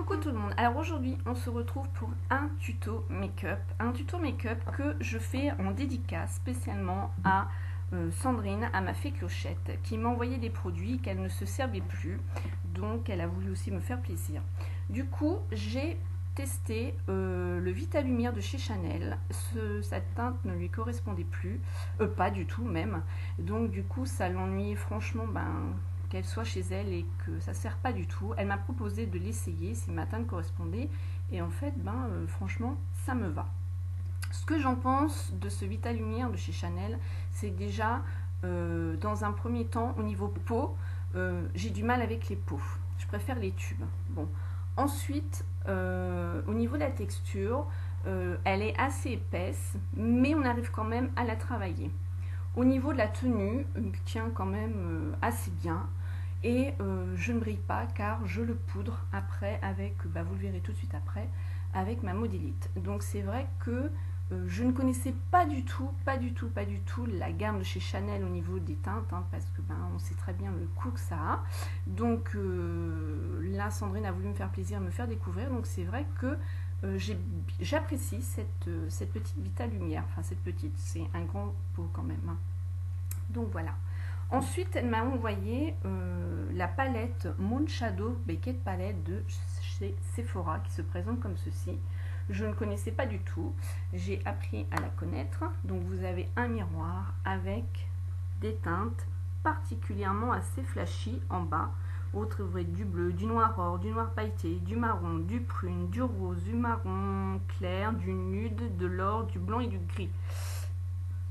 Coucou tout le monde. Alors aujourd'hui on se retrouve pour un tuto make-up. Un tuto make-up que je fais en dédicace spécialement à Sandrine, à ma fée Clochette, qui m'a envoyé des produits qu'elle ne se servait plus. Donc elle a voulu aussi me faire plaisir. Du coup j'ai testé le Vitalumière de chez Chanel. Cette teinte ne lui correspondait plus, pas du tout même. Donc du coup ça l'ennuyait franchement, qu'elle soit chez elle et que ça ne sert pas du tout. Elle m'a proposé de l'essayer si ma teinte correspondait et en fait franchement ça me va. Ce que j'en pense de ce Vitalumière de chez Chanel, c'est déjà dans un premier temps au niveau peau, j'ai du mal avec les peaux, je préfère les tubes. Bon, ensuite au niveau de la texture, elle est assez épaisse mais on arrive quand même à la travailler. Au niveau de la tenue, elle tient quand même assez bien. Et je ne brille pas car je le poudre après avec, vous le verrez tout de suite après, avec ma modélite. Donc c'est vrai que je ne connaissais pas du tout la gamme de chez Chanel au niveau des teintes, parce que on sait très bien le coût que ça a. Donc là Sandrine a voulu me faire plaisir, me faire découvrir. Donc c'est vrai que j'apprécie cette petite Vitalumière, enfin cette petite, c'est un grand pot quand même. Donc voilà. Ensuite, elle m'a envoyé la palette Moon Shadow Baked Palette de chez Sephora qui se présente comme ceci. Je ne connaissais pas du tout. J'ai appris à la connaître. Donc vous avez un miroir avec des teintes particulièrement assez flashy en bas. Vous trouverez du bleu, du noir or, du noir pailleté, du marron, du prune, du rose, du marron clair, du nude, de l'or, du blanc et du gris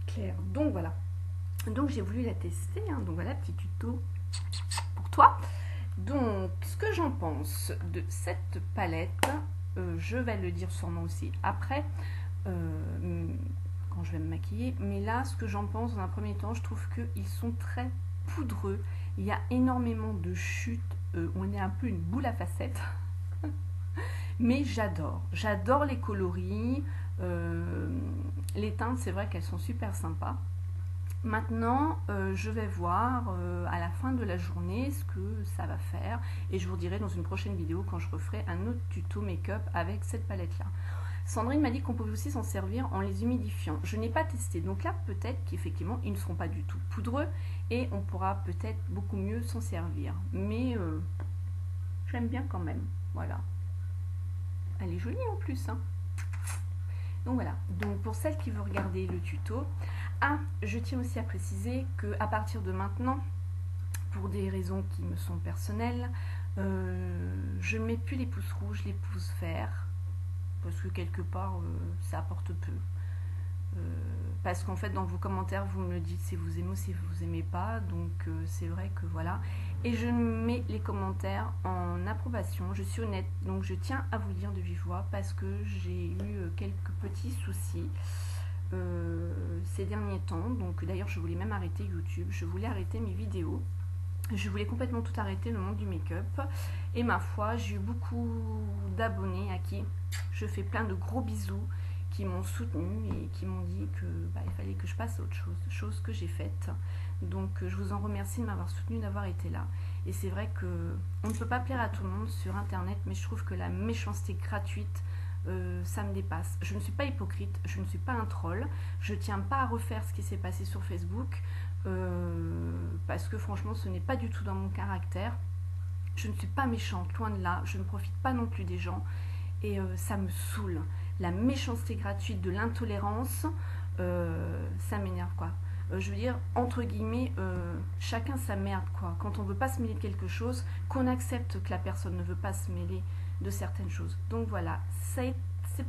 clair. Donc voilà. Donc j'ai voulu la tester, donc voilà, petit tuto pour toi. Donc ce que j'en pense de cette palette, je vais le dire sûrement aussi après, quand je vais me maquiller. Mais là, ce que j'en pense dans un premier temps, je trouve qu'ils sont très poudreux. Il y a énormément de chutes, on est un peu une boule à facettes. Mais j'adore les coloris, les teintes, c'est vrai qu'elles sont super sympas. Maintenant, je vais voir à la fin de la journée ce que ça va faire et je vous dirai dans une prochaine vidéo quand je referai un autre tuto make-up avec cette palette-là. Sandrine m'a dit qu'on pouvait aussi s'en servir en les humidifiant. Je n'ai pas testé, donc là peut-être qu'effectivement ils ne seront pas du tout poudreux et on pourra peut-être beaucoup mieux s'en servir. Mais j'aime bien quand même, voilà. Elle est jolie en plus, Donc voilà, donc pour celles qui veulent regarder le tuto, je tiens aussi à préciser que à partir de maintenant, pour des raisons qui me sont personnelles, je ne mets plus les pouces rouges, les pouces verts, parce que quelque part ça apporte peu. Parce qu'en fait dans vos commentaires vous me le dites si vous aimez ou si vous aimez pas, donc c'est vrai que voilà. Et je mets les commentaires en approbation, je suis honnête, donc je tiens à vous dire de vive voix parce que j'ai eu quelques petits soucis ces derniers temps. Donc d'ailleurs je voulais même arrêter YouTube, je voulais arrêter mes vidéos, je voulais complètement tout arrêter, le monde du make-up. Et ma foi, j'ai eu beaucoup d'abonnés à qui je fais plein de gros bisous, qui m'ont soutenu et qui m'ont dit que il fallait que je passe à autre chose que j'ai faite. Donc je vous en remercie de m'avoir soutenu, d'avoir été là. Et c'est vrai que on ne peut pas plaire à tout le monde sur internet, mais je trouve que la méchanceté gratuite, ça me dépasse. Je ne suis pas hypocrite, je ne suis pas un troll, je tiens pas à refaire ce qui s'est passé sur Facebook, parce que franchement ce n'est pas du tout dans mon caractère. Je ne suis pas méchante, loin de là, je ne profite pas non plus des gens et ça me saoule. La méchanceté gratuite, de l'intolérance, ça m'énerve quoi. Je veux dire, entre guillemets, chacun sa merde quoi. Quand on veut pas se mêler de quelque chose, qu'on accepte que la personne ne veut pas se mêler de certaines choses. Donc voilà, c'est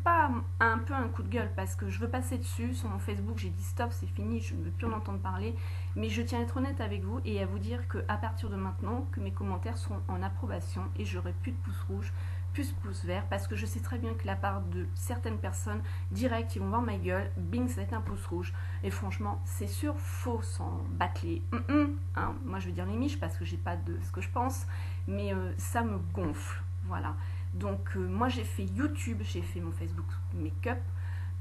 pas un peu un coup de gueule parce que je veux passer dessus. Sur mon Facebook, j'ai dit stop, c'est fini, je ne veux plus en entendre parler. Mais je tiens à être honnête avec vous et à vous dire qu'à partir de maintenant, que mes commentaires seront en approbation et j'aurai plus de pouces rouges, plus de pouces verts, parce que je sais très bien que la part de certaines personnes direct, ils vont voir ma gueule, bing, ça va être un pouce rouge. Et franchement, c'est sûr, faut s'en battre les moi je veux dire les miches parce que j'ai pas de ce que je pense, mais ça me gonfle, voilà. Donc moi j'ai fait YouTube, j'ai fait mon Facebook make-up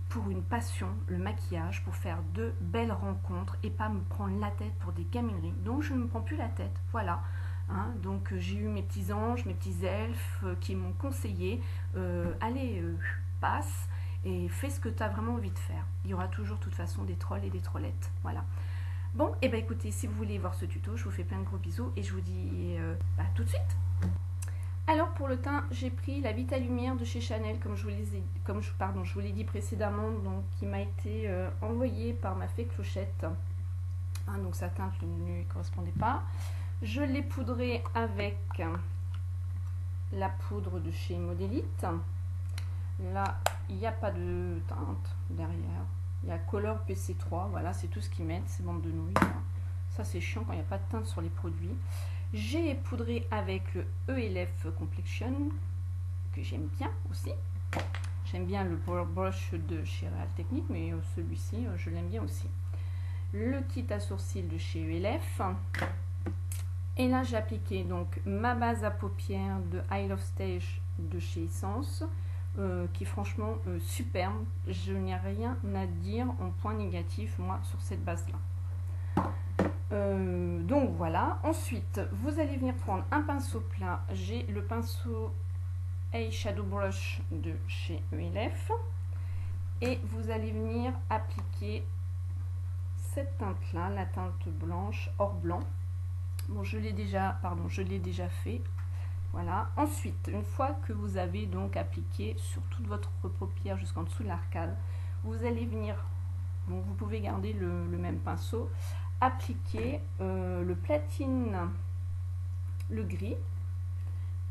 pour une passion, le maquillage, pour faire de belles rencontres et pas me prendre la tête pour des gamineries. Donc je ne me prends plus la tête, voilà. Hein. Donc j'ai eu mes petits anges, mes petits elfes qui m'ont conseillé, allez, passe et fais ce que tu as vraiment envie de faire. Il y aura toujours de toute façon des trolls et des trollettes. Voilà. Bon, et bien écoutez, si vous voulez voir ce tuto, je vous fais plein de gros bisous et je vous dis tout de suite. Alors pour le teint, j'ai pris la Vita Lumière de chez Chanel, comme je vous l'ai dit précédemment, donc qui m'a été envoyée par ma fée Clochette. Hein, donc sa teinte ne lui correspondait pas. Je l'ai poudré avec la poudre de chez Modélite. Là, il n'y a pas de teinte derrière. Il y a Color PC3, voilà, c'est tout ce qu'ils mettent, ces bandes de nouilles. Ça, c'est chiant quand il n'y a pas de teinte sur les produits. J'ai poudré avec le ELF Complexion, que j'aime bien aussi. J'aime bien le Power Brush de chez Real Technique, mais celui-ci, je l'aime bien aussi. Le kit à sourcils de chez ELF. Et là, j'ai appliqué donc ma base à paupières de I Love Stage de chez Essence, qui est franchement superbe. Je n'ai rien à dire en point négatif, moi, sur cette base-là. Donc voilà. Ensuite, vous allez venir prendre un pinceau plat. J'ai le pinceau Eyeshadow Brush de chez ELF. Et vous allez venir appliquer cette teinte-là, la teinte blanche, or blanc. Bon, je l'ai déjà fait. Voilà. Ensuite, une fois que vous avez donc appliqué sur toute votre paupière jusqu'en dessous de l'arcade, vous allez venir, bon, vous pouvez garder le même pinceau, appliquer le platine, le gris,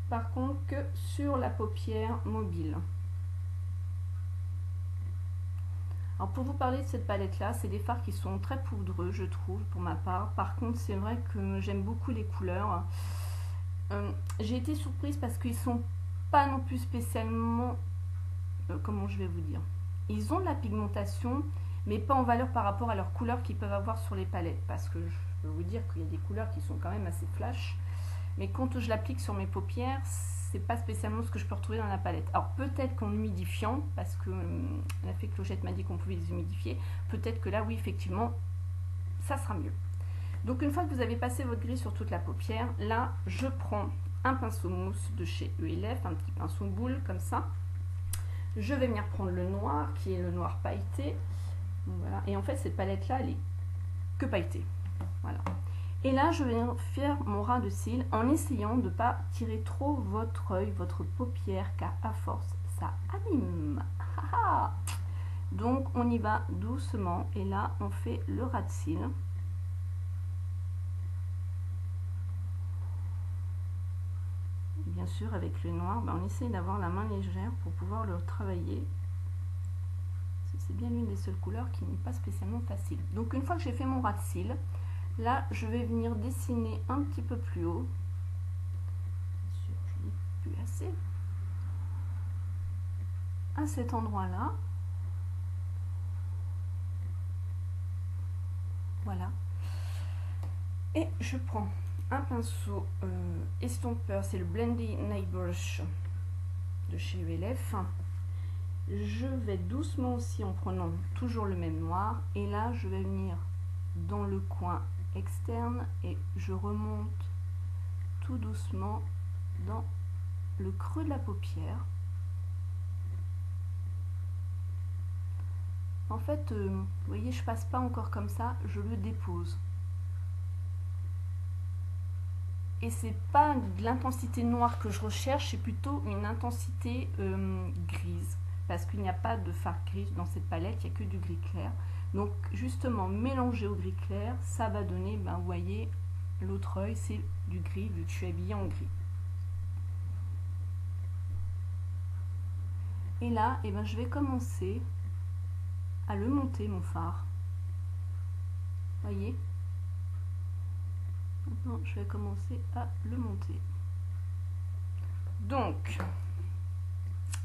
par contre que sur la paupière mobile. Alors pour vous parler de cette palette là, c'est des fards qui sont très poudreux, je trouve, pour ma part. Par contre, c'est vrai que j'aime beaucoup les couleurs. J'ai été surprise parce qu'ils sont pas non plus spécialement, comment je vais vous dire, ils ont de la pigmentation, mais pas en valeur par rapport à leurs couleurs qu'ils peuvent avoir sur les palettes, parce que je peux vous dire qu'il y a des couleurs qui sont quand même assez flash, mais quand je l'applique sur mes paupières, c'est pas spécialement ce que je peux retrouver dans la palette. Alors peut-être qu'en humidifiant, parce que la fée Clochette m'a dit qu'on pouvait les humidifier, peut-être que là oui effectivement ça sera mieux. Donc une fois que vous avez passé votre gris sur toute la paupière, là je prends un pinceau mousse de chez ELF, un petit pinceau boule comme ça. Je vais venir prendre le noir qui est le noir pailleté. Voilà. Et en fait cette palette là elle est que pailletée. Voilà. Et là je vais faire mon ras de cils en essayant de ne pas tirer trop votre œil, votre paupière, car à force ça abîme. Donc on y va doucement et là on fait le ras de cils. Bien sûr avec le noir, on essaye d'avoir la main légère pour pouvoir le travailler. C'est bien l'une des seules couleurs qui n'est pas spécialement facile. Donc une fois que j'ai fait mon ras de cils, là je vais venir dessiner un petit peu plus haut. Bien sûr, je n'ai plus assez. À cet endroit là. Voilà. Et je prends un pinceau estompeur, c'est le Blendy Nail Brush de chez ELF. Je vais doucement aussi en prenant toujours le même noir. Et là, je vais venir dans le coin externe et je remonte tout doucement dans le creux de la paupière. En fait, vous voyez, je passe pas encore comme ça, je le dépose. Et c'est pas de l'intensité noire que je recherche, c'est plutôt une intensité grise. Parce qu'il n'y a pas de fard gris dans cette palette, il n'y a que du gris clair. Donc justement, mélangé au gris clair, ça va donner, vous voyez, l'autre œil, c'est du gris, vu que je suis habillée en gris. Et là, je vais commencer à le monter, mon fard. Voyez ? Maintenant, je vais commencer à le monter. Donc,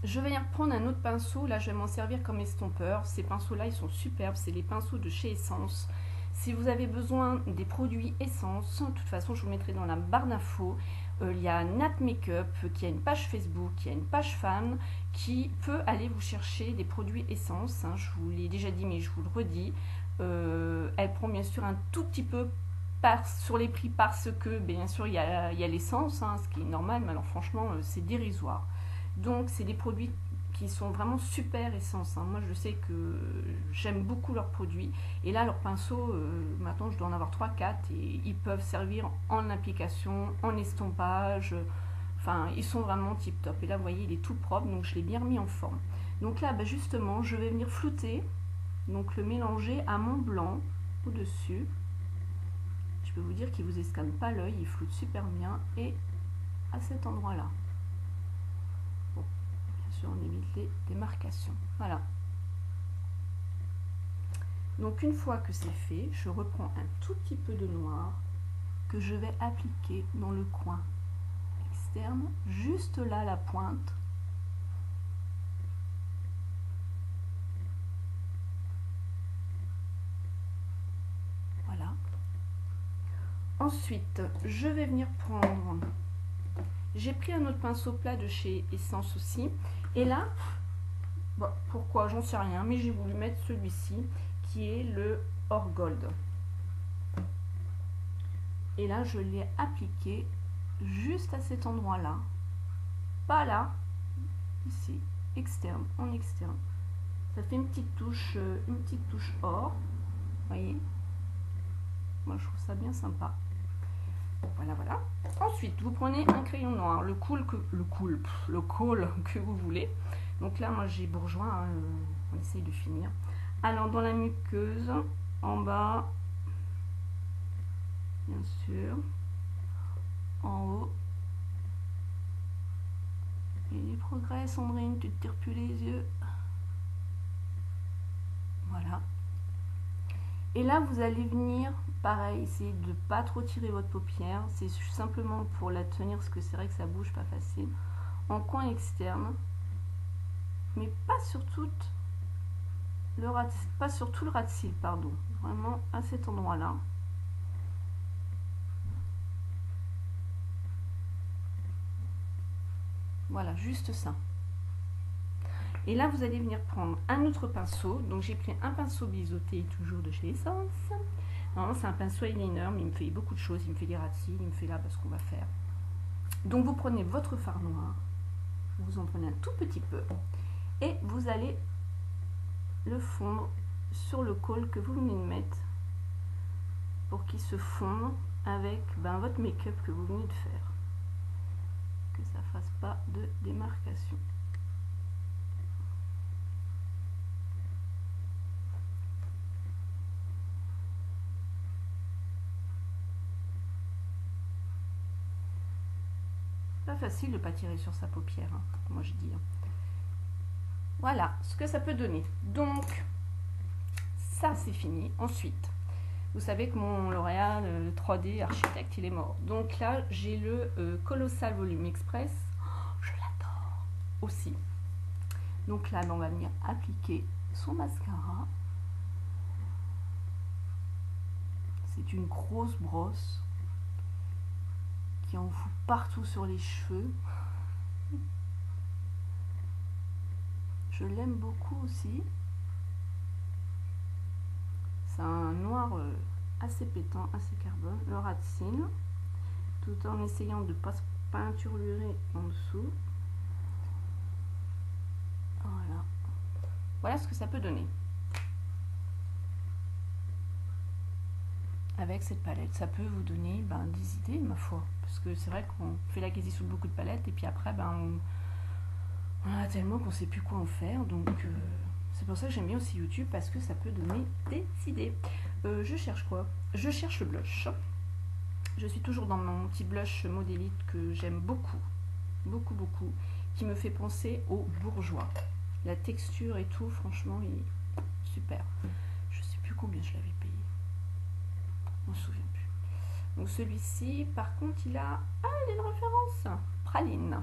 je vais y reprendre un autre pinceau. Là, je vais m'en servir comme estompeur. Ces pinceaux-là, ils sont superbes. C'est les pinceaux de chez Essence. Si vous avez besoin des produits Essence, de toute façon, je vous mettrai dans la barre d'infos. Il y a Nat Makeup qui a une page Facebook, qui a une page fan, qui peut aller vous chercher des produits Essence. Je vous l'ai déjà dit, mais je vous le redis. Elle prend bien sûr un tout petit peu sur les prix parce que, bien sûr, il y a l'essence, hein, ce qui est normal, mais alors franchement, c'est dérisoire. Donc, c'est des produits qui sont vraiment super essence. Hein. Moi, je sais que j'aime beaucoup leurs produits. Et là, leurs pinceaux, maintenant, je dois en avoir 3-4 et ils peuvent servir en application, en estompage. Enfin, ils sont vraiment tip top. Et là, vous voyez, il est tout propre, donc je l'ai bien remis en forme. Donc là, justement, je vais venir flouter, donc le mélanger à mon blanc au-dessus. Je peux vous dire qu'il vous escame pas l'œil, il floute super bien. Et à cet endroit-là. Bon, bien sûr, on évite les démarcations. Voilà. Donc une fois que c'est fait, je reprends un tout petit peu de noir que je vais appliquer dans le coin externe, juste là la pointe. Voilà. Ensuite, je vais venir prendre... J'ai pris un autre pinceau plat de chez Essence aussi. Et là, bon, pourquoi, j'en sais rien, mais j'ai voulu mettre celui-ci qui est le Or Gold. Et là, je l'ai appliqué juste à cet endroit-là. Pas là, ici, externe, en externe. Ça fait une petite touche or. Vous voyez? Moi, je trouve ça bien sympa. Voilà, voilà. Ensuite, vous prenez un crayon noir, le cool que vous voulez. Donc là, moi, j'ai bourgeois. Hein, on essaye de finir. Alors, dans la muqueuse, en bas, bien sûr, en haut. Et les progrès, Sandrine, tu te tires plus les yeux. Voilà. Et là, vous allez venir, pareil, essayer de ne pas trop tirer votre paupière. C'est simplement pour la tenir, parce que c'est vrai que ça bouge pas facile. En coin externe, mais pas sur tout le ras de cils, pardon. Vraiment à cet endroit-là. Voilà, juste ça. Et là, vous allez venir prendre un autre pinceau. Donc, j'ai pris un pinceau biseauté, toujours de chez Essence. Normalement, c'est un pinceau eyeliner, mais il me fait beaucoup de choses. Il me fait des ras de cils, il me fait là, parce qu'on va faire. Donc, vous prenez votre fard noir. Vous en prenez un tout petit peu. Et vous allez le fondre sur le col que vous venez de mettre. Pour qu'il se fonde avec votre make-up que vous venez de faire. Que ça ne fasse pas de démarcation. Pas facile de ne pas tirer sur sa paupière, hein, moi je dis. Voilà ce que ça peut donner. Donc, ça c'est fini. Ensuite, vous savez que mon L'Oréal 3D Architecte, il est mort. Donc là, j'ai le Colossal Volume Express. Oh, je l'adore aussi. Donc là, on va venir appliquer son mascara. C'est une grosse brosse qui en fout partout sur les cheveux. Je l'aime beaucoup aussi. C'est un noir assez pétant, assez carbone, le ras de cils, tout en essayant de ne pas se peinturer en dessous. Voilà. Voilà ce que ça peut donner. Avec cette palette, ça peut vous donner des idées, ma foi. Parce que c'est vrai qu'on fait la quasi sous beaucoup de palettes et puis après, on a tellement qu'on ne sait plus quoi en faire. Donc, c'est pour ça que j'aime bien aussi YouTube parce que ça peut donner des idées. Je cherche quoi? Je cherche le blush. Je suis toujours dans mon petit blush Modélite que j'aime beaucoup. Beaucoup, beaucoup. Qui me fait penser au bourgeois. La texture et tout, franchement, il est super. Je ne sais plus combien je l'avais payé. Je ne me souviens plus. Donc celui-ci, par contre, il a une référence. Praline.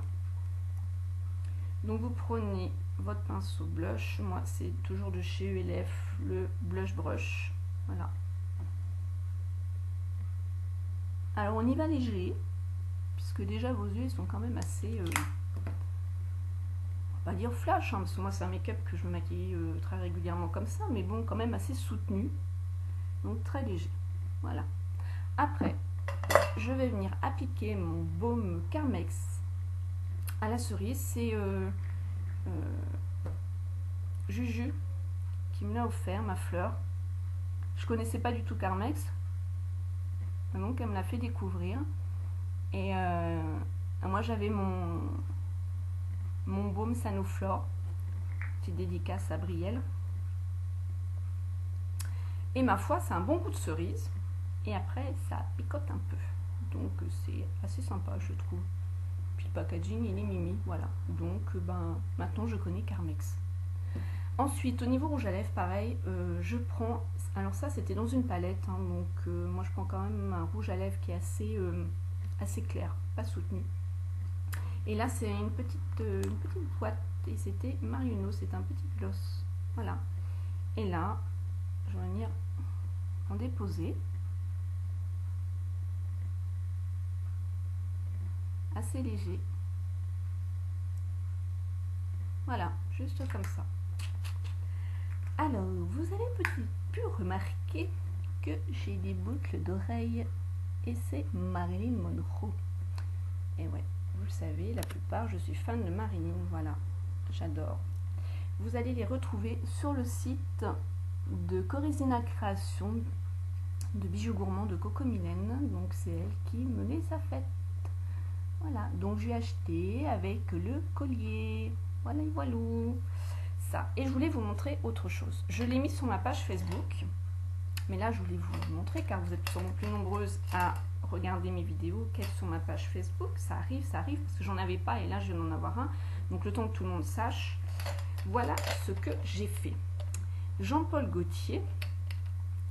Donc vous prenez votre pinceau blush. Moi, c'est toujours de chez ULF, le Blush Brush. Voilà. Alors on y va léger, puisque déjà vos yeux ils sont quand même assez... on va pas dire flash, hein, parce que moi c'est un make-up que je me maquille très régulièrement comme ça, mais bon, quand même assez soutenu. Donc très léger. Voilà. Après, je vais venir appliquer mon baume Carmex à la cerise. C'est Juju qui me l'a offert, ma fleur. Je connaissais pas du tout Carmex, donc elle me l'a fait découvrir. Et moi j'avais mon baume Sanoflore, petite dédicace à Brielle. Et ma foi, c'est un bon goût de cerise. Et après, ça picote un peu. Donc c'est assez sympa, je trouve. Puis le packaging, il est mimi, voilà. Donc maintenant je connais Carmex. Ensuite, au niveau rouge à lèvres, pareil, je prends... Alors ça, c'était dans une palette, hein, donc moi je prends quand même un rouge à lèvres qui est assez clair, pas soutenu. Et là, c'est une petite boîte, et c'était Marionneau, c'est un petit gloss. Voilà. Et là, je vais venir en déposer. Assez léger. Voilà, juste comme ça. Alors, vous avez peut-être pu remarquer que j'ai des boucles d'oreilles et c'est Marilyn Monroe. Et ouais, vous le savez, la plupart, je suis fan de Marilyn, voilà, j'adore. Vous allez les retrouver sur le site de Corizina Création, de bijoux gourmands de Coco Mylène, donc c'est elle qui me les a faites. Voilà, donc j'ai acheté avec le collier, voilà, voilà. Ça. Et je voulais vous montrer autre chose. Je l'ai mis sur ma page Facebook, mais là je voulais vous montrer car vous êtes sûrement plus nombreuses à regarder mes vidéos qu'elles sur ma page Facebook. Ça arrive parce que j'en avais pas et là je viens d'en avoir un. Donc le temps que tout le monde sache, voilà ce que j'ai fait. Jean-Paul Gaultier,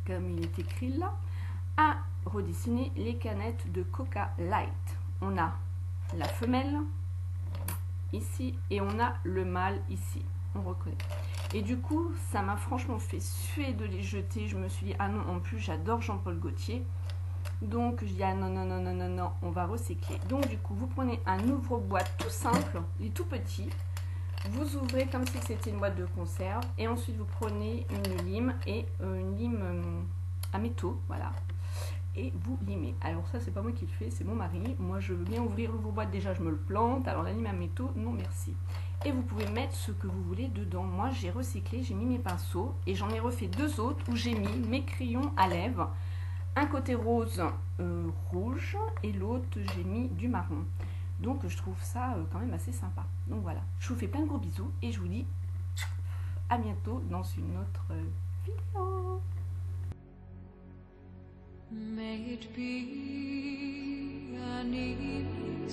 comme il est écrit là, a redessiné les canettes de Coca Light. On a la femelle ici et on a le mâle ici. On reconnaît. Et du coup, ça m'a franchement fait suer de les jeter. Je me suis dit, ah non, en plus, j'adore Jean-Paul Gaultier. Donc, je dis, ah non, non, non, non, non, non, on va recycler. Donc, du coup, vous prenez un ouvre-boîte tout simple, il est tout petit. Vous ouvrez comme si c'était une boîte de conserve. Et ensuite, vous prenez une lime et une lime à métaux, voilà. Et vous limez. Alors ça, c'est pas moi qui le fais, c'est mon mari. Moi, je veux bien ouvrir l'ouvre-boîte, déjà, je me le plante. Alors, la lime à métaux, non merci. Et vous pouvez mettre ce que vous voulez dedans. Moi, j'ai recyclé, j'ai mis mes pinceaux et j'en ai refait deux autres où j'ai mis mes crayons à lèvres. Un côté rose rouge et l'autre, j'ai mis du marron. Donc, je trouve ça quand même assez sympa. Donc, voilà. Je vous fais plein de gros bisous et je vous dis à bientôt dans une autre vidéo. May it be an evening